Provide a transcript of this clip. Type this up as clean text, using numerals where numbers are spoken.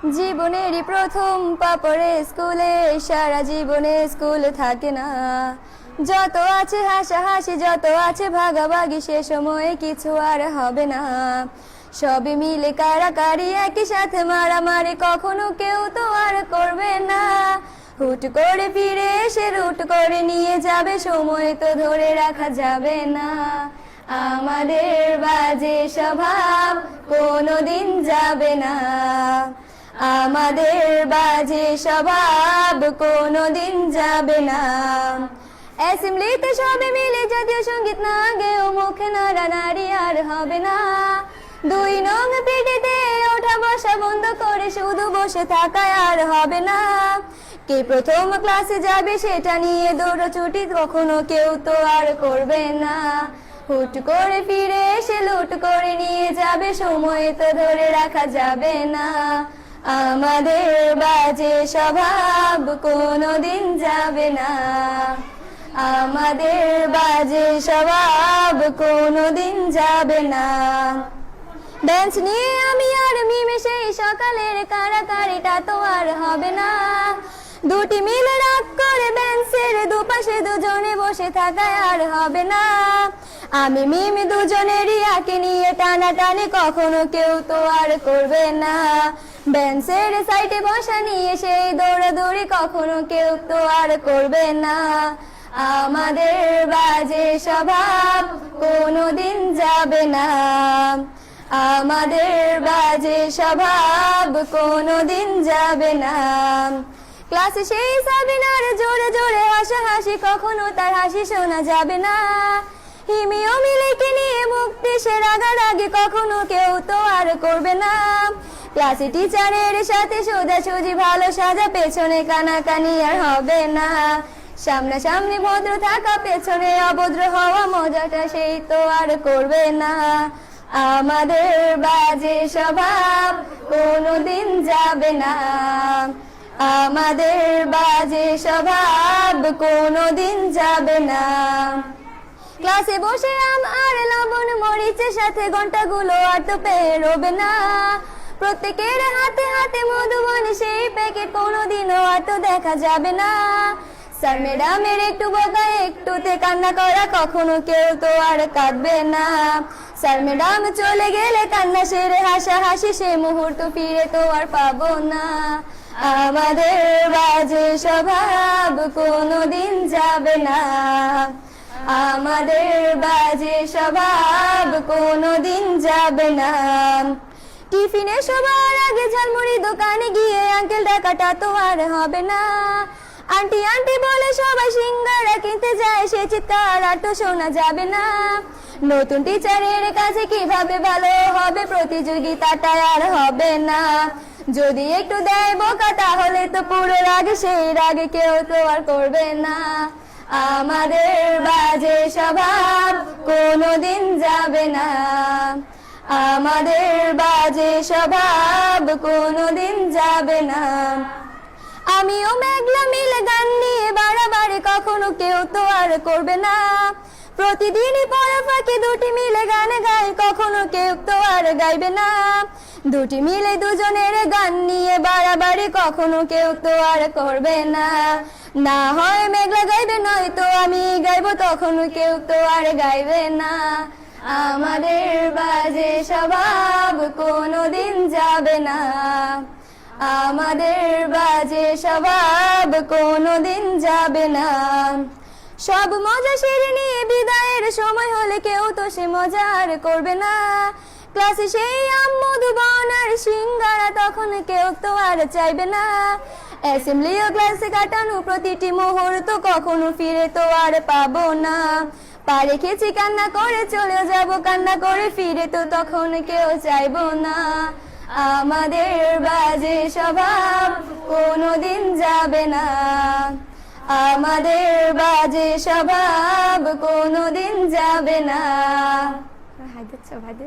জীবনেরই প্রথম পা পড়ে স্কুলে, সারা জীবনে স্কুল থাকে না। যত আছে হাসাহাসি, যত আছে ভাগাভাগি, সে সময়ে কিছু আর হবে না। সবই মিলে কারাকারি, একই সাথে মারামারি, কখনো কেউ তো আর করবে না। হুট করে ফিরে এসে রুট করে নিয়ে যাবে, সময় তো ধরে রাখা যাবে না। আমাদের বাজে স্বভাব কোনোদিন যাবে না, আমাদের বাজে স্বভাব কোনোদিন যাবে না। অ্যাসেম্বলিতে সবে মিলে জাতীয় সঙ্গীত না গেয়েও মুখে নাড়ানাড়ি আর হবে না। 2 নং পিটিতে ওঠা বসা বন্ধ করে শুধু বসে থাকায় আর হবে না। কে প্রথম ক্লাসে যাবে সেটা নিয়ে দৌড়াছুটি কখনো কেউ তো আর করবে না। হুট করে ফিরে এসে লুট করে নিয়ে যাবে, সময় তো ধরে রাখা যাবে না। আমাদের বাজে স্বভাব কোনোদিন যাবে না, আমাদের বাজে স্বভাব কোনোদিন যাবে না। বেঞ্চ নিয়ে আমি আর মিমে সেই সকালের কারাকারিটা তো আর হবে না। দুটি মিলে রাগ করে বেঞ্চের দুপাশে দুজনে বসে থাকায় আর হবে না। আমি মিমি দুজনেরই আঁকে নিয়ে টানাটানি কখনো কেউ তো আর করবে না। বেঞ্চের সাইডে বসা নিয়ে সেই দৌড়াদৌড়ি কখনো কেউ তো আর করবে না। আমাদের বাজে স্বভাব কোনোদিন যাবে না, আমাদের বাজে স্বভাব কোনোদিন যাবে না। ক্লাসে সেই সাবিনার জোরে জোরে হাসাহাসি, কখনো তার হাসি শোনা যাবে না। হিমিও মিলেকে নিয়ে মুক্তি সে রাগারাগি কখনো কেউ তো আর করবে না। ক্লাসে টিচারের সাথে সোজাসুজি ভালো সাজা, পেছনে কানাকানি আর হবে না। সামনাসামনি ভদ্র থাকা, পেছনে অভদ্র হওয়া, মজাটা সেই তো আর করবে না। আমাদের বাজে স্বভাব কোনোদিন যাবে না, আমাদের বাজে স্বভাব কোনোদিন যাবে না। ক্লাসে বসে আম আর লবণ মরিচের সাথে ঘন্টাগুলো আর তো পেরোবে না। প্রত্যেকের হাতে হাতে মধুবন সেই প্যাকেট কোনোদিনও আর তো দেখা যাবে না। স্যার ম্যাডামের একটু বকা একটুতে কান্না করা, কখনো কেউ তো আর কাঁদবে না। স্যার ম্যাডাম চলে গেলে কান্না সেরে হাসাহাসি, সে মুহূর্ত ফিরে তো আর পাবো না। আমাদের বাজে স্বভাব কোনোদিন যাবে না, আমাদের বাজে স্বভাব কোনোদিন যাবে না। টিফিনে সবার আগে ঝালমুড়ি দোকানে গিয়ে আঙ্কেল ডাকাটা তো আর হবে না। আন্টি আন্টি বলে সবাই সিঙ্গারা কিনতে যায়, সে চিৎকার আর তো শোনা যাবে না। নতুন টিচারের কাছে কিভাবে ভালো হবে, প্রতিযোগিতাটা আর হবে না। যদি একটু দেয় বোকা তাহলে তো পুরো রাগ, সেই রাগে কেউ তো আর করবে না। আমাদের বাজে স্বভাব কোনোদিন যাবে না, আমাদের বাজে স্বভাব কোনোদিন যাবে না। আমিও মেঘলা মিলে গান নিয়ে বাড়াবাড়ি কখনো কেউ তো আর করবে না। প্রতিদিনই পড়া ফাঁকে দুটি মিলে গান গাই, কখনো কেউ তো আর গাইবে না। দুটি মিলে দুজনের গান নিয়ে বাড়াবাড়ি কখনো কেউ তো আর করবে না। না হয় মেঘলা গাইবে, নয়তো আমি গাইবো, তখনও কেউ তো আর গাইবে না। আমাদের বাজে স্বভাব কোনোদিন যাবে না, আমাদের বাজে স্বভাব কোনোদিন যাবে না। সব মজা সেরে নিয়ে বিদায়ের সময় হলে কেউ তো সে মজা আর করবে না। ক্লাসে সেই আম মধুবন আর সিঙ্গারা তখন কেউ তো আর চাইবে না। অ্যাসেম্বলি ও ক্লাসে কাটানো প্রতিটি মুহূর্ত কখনো ফিরে তো আর পাবো না। পা রেখেছি কান্না করে চলে যাব, কান্না করে ফিরে তো তখন কেউ চাইবো না। আমাদের বাজে স্বভাব কোনোদিন যাবে না, আমাদের বাজে স্বভাব কোনোদিন যাবে না। হায়দ্রাবাদ